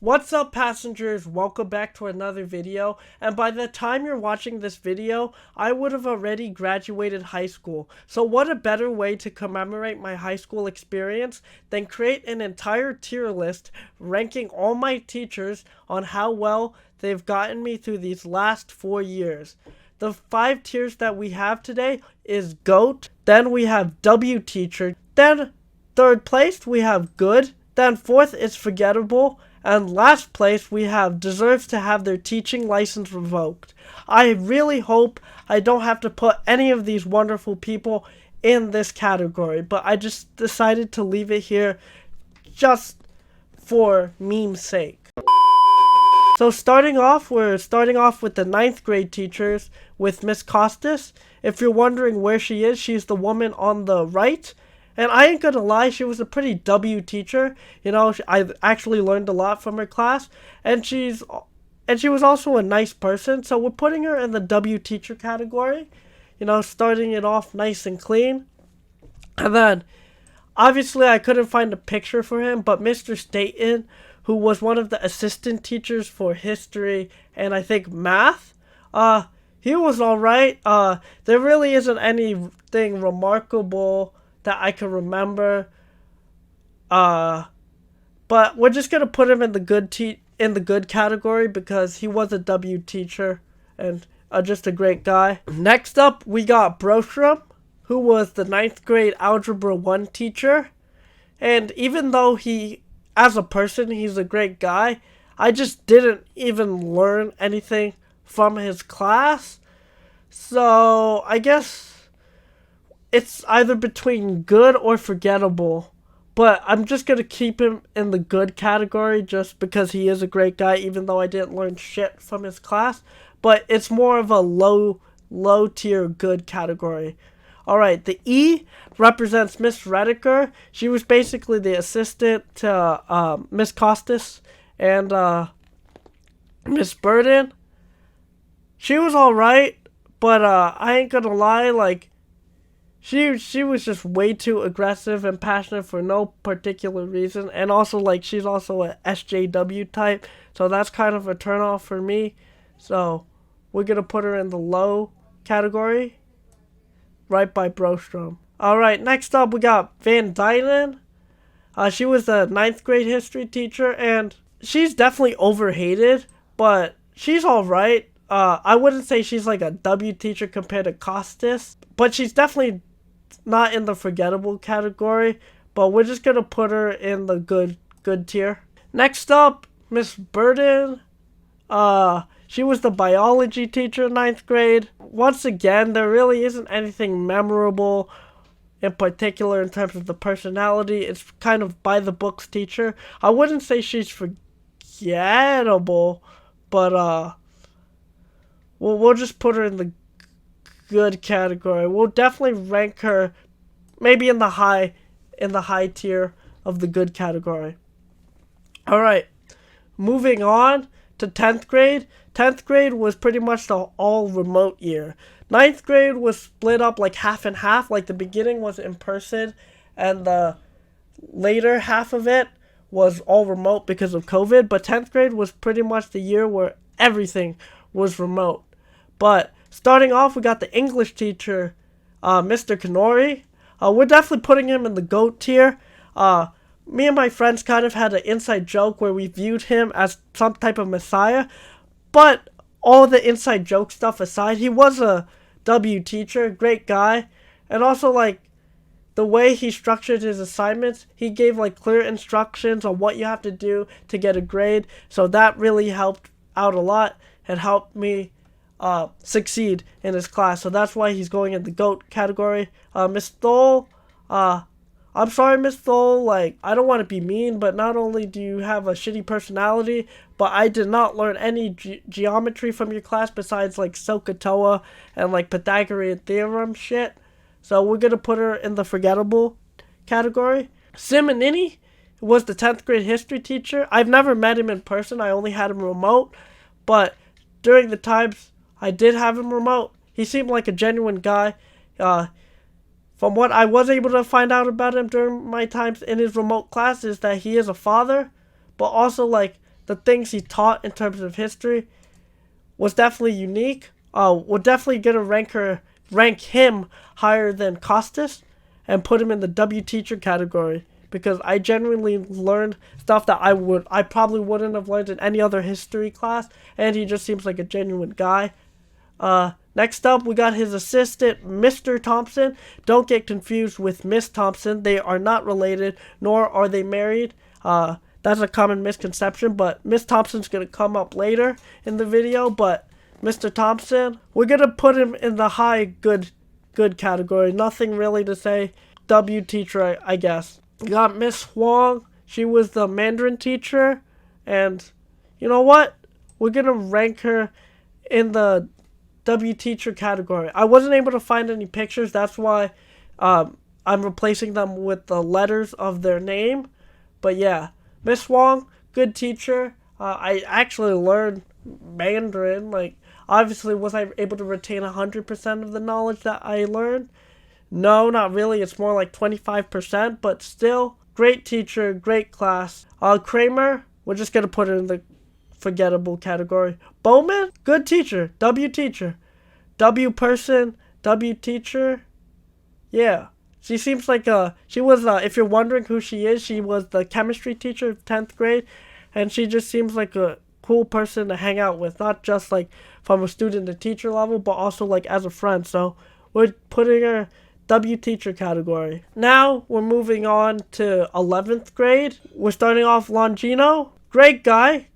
What's up, passengers? Welcome back to another video. And by the time you're watching this video, I would have already graduated high school. So what a better way to commemorate my high school experience than create an entire tier list ranking all my teachers on how well they've gotten me through these last 4 years. The 5 tiers that we have today is GOAT, then we have W teacher, then third place we have good, then fourth is forgettable, and last place we have deserves to have their teaching license revoked. I really hope I don't have to put any of these wonderful people in this category, but I just decided to leave it here just for meme's sake. So we're starting off with the 9th grade teachers with Miss Costas. If you're wondering where she is, she's the woman on the right. And I ain't gonna lie, she was a pretty W teacher. You know, I actually learned a lot from her class. And she was also a nice person. So we're putting her in the W teacher category. You know, starting it off nice and clean. And then, obviously I couldn't find a picture for him, but Mr. Staten, who was one of the assistant teachers for history and I think math, he was alright. There really isn't anything remarkable that I can remember. But we're just gonna put him in the good category because he was a W teacher and just a great guy. Next up, we got Brostrom, who was the 9th grade Algebra 1 teacher. And even though as a person, he's a great guy, I just didn't even learn anything from his class. So I guess it's either between good or forgettable. But I'm just going to keep him in the good category just because he is a great guy, even though I didn't learn shit from his class. But it's more of a low tier good category. Alright, the E represents Miss Rediker. She was basically the assistant to Miss Costas and Miss Burden. She was alright, but I ain't gonna lie, like, she was just way too aggressive and passionate for no particular reason. And also, like, she's also a SJW type, so that's kind of a turnoff for me. So, we're gonna put her in the low category. Right by Brostrom. Alright, next up we got Van Dynen. She was a 9th grade history teacher, and she's definitely overhated, but she's alright. I wouldn't say she's like a W teacher compared to Costas, but she's definitely not in the forgettable category, but we're just gonna put her in the good tier. Next up, Miss Burden. She was the biology teacher in 9th grade. Once again, there really isn't anything memorable in particular in terms of the personality. It's kind of by the books teacher. I wouldn't say she's forgettable, but we'll just put her in the good category. We'll definitely rank her maybe in the high tier of the good category. Alright, moving on to 10th grade. 10th grade was pretty much the all remote year. 9th grade was split up like half and half. Like the beginning was in person and the later half of it was all remote because of COVID. But 10th grade was pretty much the year where everything was remote. But starting off, we got the English teacher, Mr. Kanori. We're definitely putting him in the GOAT tier. Me and my friends kind of had an inside joke where we viewed him as some type of messiah. But all the inside joke stuff aside, he was a W teacher, great guy. And also, like, the way he structured his assignments, he gave, like, clear instructions on what you have to do to get a grade. So that really helped out a lot and helped me succeed in his class. So that's why he's going in the GOAT category. Miss Thole, I'm sorry, Miss Thole, like, I don't want to be mean, but not only do you have a shitty personality, but I did not learn any geometry from your class besides, like, SOHCAHTOA and, like, Pythagorean theorem shit. So we're going to put her in the forgettable category. Simonini was the 10th grade history teacher. I've never met him in person. I only had him remote. But during the times I did have him remote, he seemed like a genuine guy. From what I was able to find out about him during my times in his remote classes, that he is a father, but also, like, the things he taught in terms of history was definitely unique. We're definitely gonna rank him higher than Costas and put him in the W teacher category, because I genuinely learned stuff that I probably wouldn't have learned in any other history class, and he just seems like a genuine guy. Next up, we got his assistant, Mr. Thompson. Don't get confused with Miss Thompson. They are not related, nor are they married. That's a common misconception, but Miss Thompson's going to come up later in the video. But Mr. Thompson, we're going to put him in the high good category. Nothing really to say. W teacher, I guess. We got Miss Huang. She was the Mandarin teacher. And you know what? We're going to rank her in the W teacher category. I wasn't able to find any pictures. That's why I'm replacing them with the letters of their name. But yeah, Miss Huang, good teacher. I actually learned Mandarin. Like, obviously, was I able to retain 100% of the knowledge that I learned? No, not really. It's more like 25%, but still, great teacher, great class. Kramer, we're just going to put it in the forgettable category. Bowman, good teacher, W teacher. W person, W teacher. Yeah. She seems like she was, if you're wondering who she is, she was the chemistry teacher of 10th grade, and she just seems like a cool person to hang out with, not just like from a student to teacher level, but also like as a friend. So we're putting her W teacher category. Now we're moving on to 11th grade. We're starting off Longino. Great guy.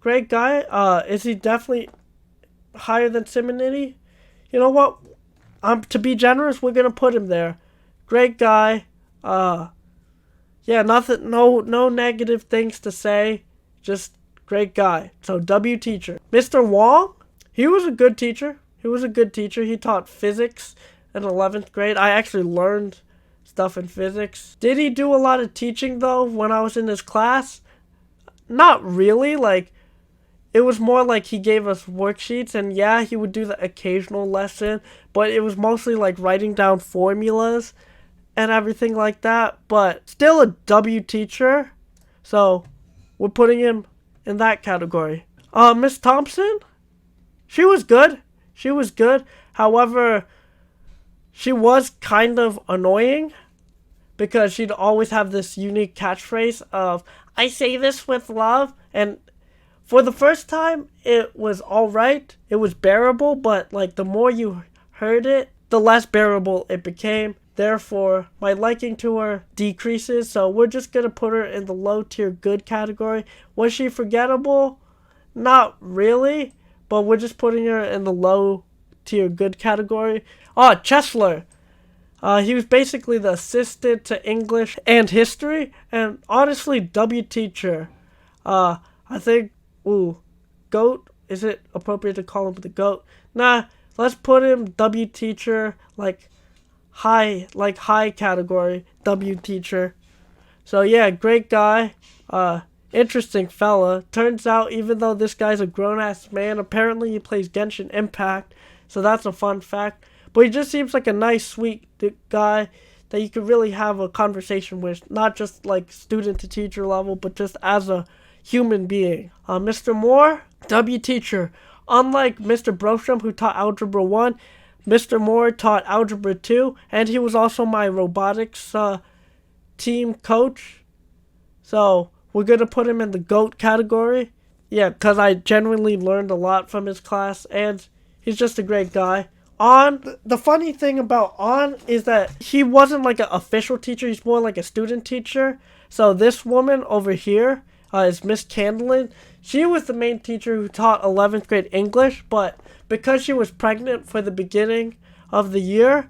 Is he definitely higher than Simonini? You know what? To be generous, we're gonna put him there. Great guy. Yeah, nothing, no negative things to say. Just great guy. So W teacher. Mr. Wong, he was a good teacher. He taught physics in 11th grade. I actually learned stuff in physics. Did he do a lot of teaching though when I was in his class? Not really. Like, it was more like he gave us worksheets, and yeah, he would do the occasional lesson, but it was mostly like writing down formulas and everything like that. But still a W teacher, so we're putting him in that category. Miss Thompson, she was good. However, she was kind of annoying because she'd always have this unique catchphrase of, "I say this with love," and for the first time, it was alright. It was bearable, but like the more you heard it, the less bearable it became. Therefore, my liking to her decreases, so we're just gonna put her in the low tier good category. Was she forgettable? Not really, but we're just putting her in the low tier good category. Chesler. He was basically the assistant to English and history, and honestly, W teacher. I think, GOAT? Is it appropriate to call him the GOAT? Nah, let's put him W teacher, like high category, W teacher. So yeah, great guy. Interesting fella. Turns out, even though this guy's a grown-ass man, apparently he plays Genshin Impact, so that's a fun fact. But he just seems like a nice, sweet guy that you could really have a conversation with, not just like student to teacher level, but just as a human being. Mr. Moore, W teacher. Unlike Mr. Brostrom, who taught Algebra 1, Mr. Moore taught Algebra 2, and he was also my robotics team coach. So we're going to put him in the GOAT category. Yeah, because I genuinely learned a lot from his class, and he's just a great guy. The funny thing about is that he wasn't like an official teacher, he's more like a student teacher. So this woman over here is Miss Candlin. She was the main teacher who taught 11th grade English, but because she was pregnant for the beginning of the year,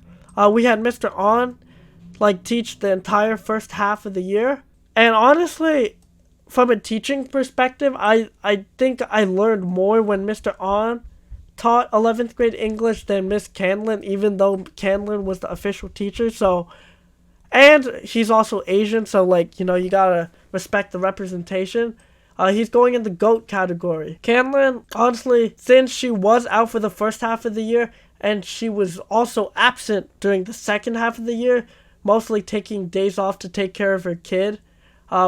we had Mr. teach the entire first half of the year. And honestly, from a teaching perspective, I think I learned more when Mr. taught 11th grade English than Miss Candlin, even though Candlin was the official teacher. So, and he's also Asian, so like, you gotta respect the representation. He's going in the GOAT category. Candlin, honestly, since she was out for the first half of the year, and she was also absent during the second half of the year, mostly taking days off to take care of her kid,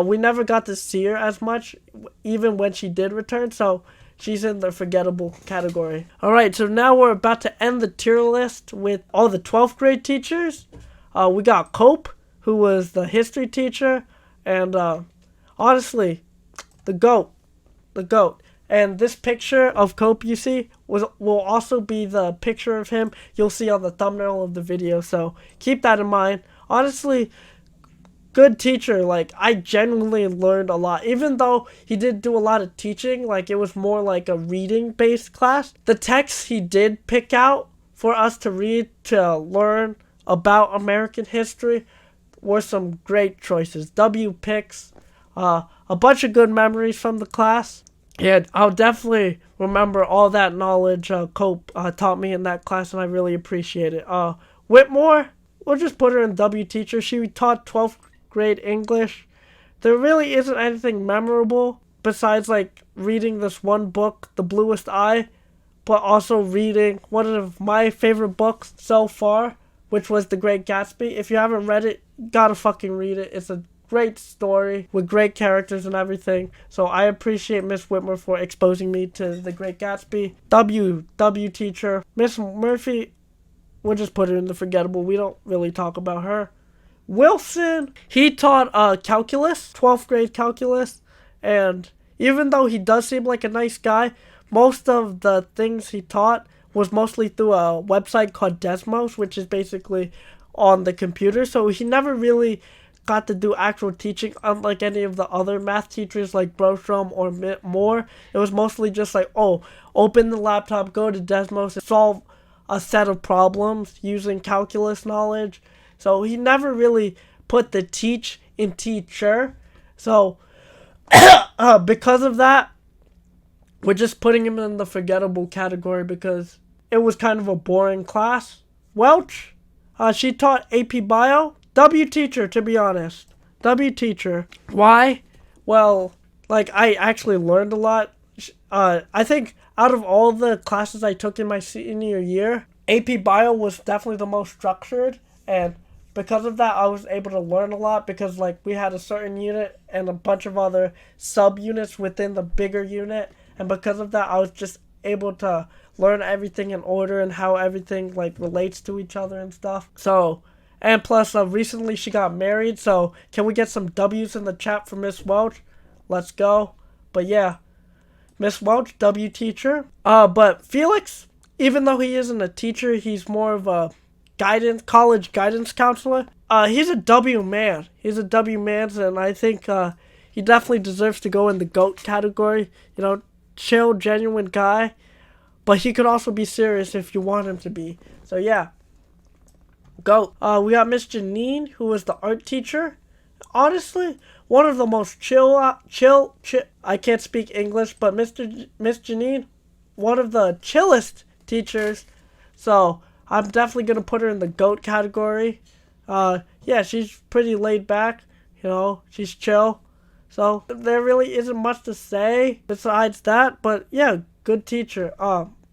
We never got to see her as much, even when she did return, so she's in the forgettable category. Alright, so now we're about to end the tier list with all the 12th grade teachers. We got Cope, who was the history teacher, and honestly, the GOAT. The GOAT. And this picture of Cope you see will also be the picture of him you'll see on the thumbnail of the video, so keep that in mind. Honestly, good teacher. Like, I genuinely learned a lot. Even though he did do a lot of teaching, like, it was more like a reading-based class. The texts he did pick out for us to read to learn about American history were some great choices. W picks, a bunch of good memories from the class. And I'll definitely remember all that knowledge Cope taught me in that class, and I really appreciate it. Whitmore, we'll just put her in W teacher. She taught 12th grade English. There really isn't anything memorable besides like reading this one book, The Bluest Eye, but also reading one of my favorite books so far, which was The Great Gatsby. If you haven't read it, gotta fucking read it. It's a great story with great characters and everything. So I appreciate Miss Whitmore for exposing me to The Great Gatsby. W teacher. Miss Murphy, we'll just put her in the forgettable. We don't really talk about her. Wilson, he taught calculus, 12th grade calculus, and even though he does seem like a nice guy, most of the things he taught was mostly through a website called Desmos, which is basically on the computer, so he never really got to do actual teaching, unlike any of the other math teachers like Brostrom or Moore. It was mostly just like, oh, open the laptop, go to Desmos, and solve a set of problems using calculus knowledge. So he never really put the teach in teacher. So because of that, we're just putting him in the forgettable category because it was kind of a boring class. Welch, she taught AP Bio. W teacher, to be honest. W teacher. Why? Well, like, I actually learned a lot. I think out of all the classes I took in my senior year, AP Bio was definitely the most structured, and because of that, I was able to learn a lot because, like, we had a certain unit and a bunch of other sub-units within the bigger unit, and because of that, I was just able to learn everything in order and how everything, like, relates to each other and stuff. So, and plus, recently she got married, so can we get some W's in the chat for Miss Welch? Let's go. But yeah, Miss Welch, W teacher. But Felix, even though he isn't a teacher, he's more of a college guidance counselor. He's a W man. He's a W man, and I think he definitely deserves to go in the GOAT category. You know, chill, genuine guy. But he could also be serious if you want him to be. So yeah, GOAT. We got Miss Janine, who was the art teacher. Honestly, one of the most chill. I can't speak English, but Miss Janine, one of the chillest teachers. So I'm definitely going to put her in the GOAT category. Yeah, she's pretty laid back. You know, she's chill. So there really isn't much to say besides that. But yeah, good teacher.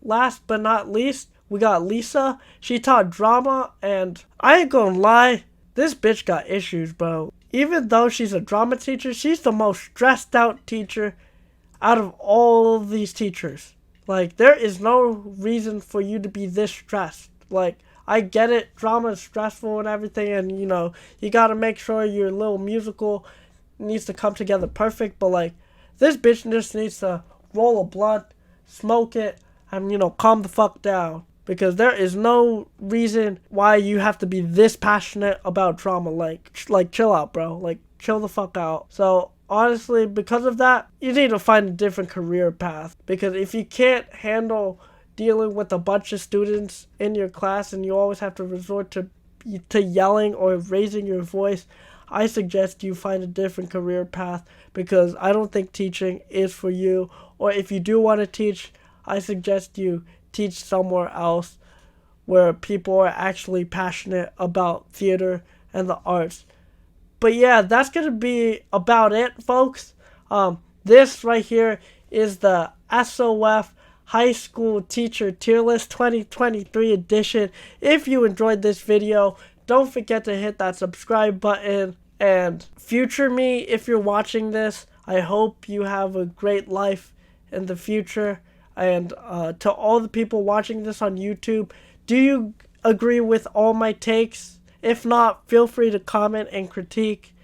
Last but not least, we got Lisa. She taught drama, and I ain't gonna lie, this bitch got issues, bro. Even though she's a drama teacher, she's the most stressed out teacher out of all of these teachers. Like, there is no reason for you to be this stressed. Like, I get it, drama is stressful and everything, and, you know, you gotta make sure your little musical needs to come together perfect, but, like, this bitch just needs to roll a blunt, smoke it, and, you know, calm the fuck down. Because there is no reason why you have to be this passionate about drama. Like, chill out, bro. Like, chill the fuck out. So, honestly, because of that, you need to find a different career path. Because if you can't handle dealing with a bunch of students in your class and you always have to resort to yelling or raising your voice, I suggest you find a different career path. Because I don't think teaching is for you. Or if you do want to teach, I suggest you teach somewhere else where people are actually passionate about theater and the arts. But yeah, that's going to be about it, folks. This right here is the SOF High School Teacher Tier List 2023 edition. If you enjoyed this video, don't forget to hit that subscribe button And future me, if you're watching this, I hope you have a great life in the future. And to all the people watching this on YouTube, do you agree with all my takes? If not, feel free to comment and critique.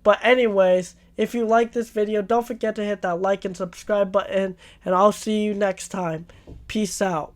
But anyways, if you like this video, don't forget to hit that like and subscribe button, and I'll see you next time. Peace out.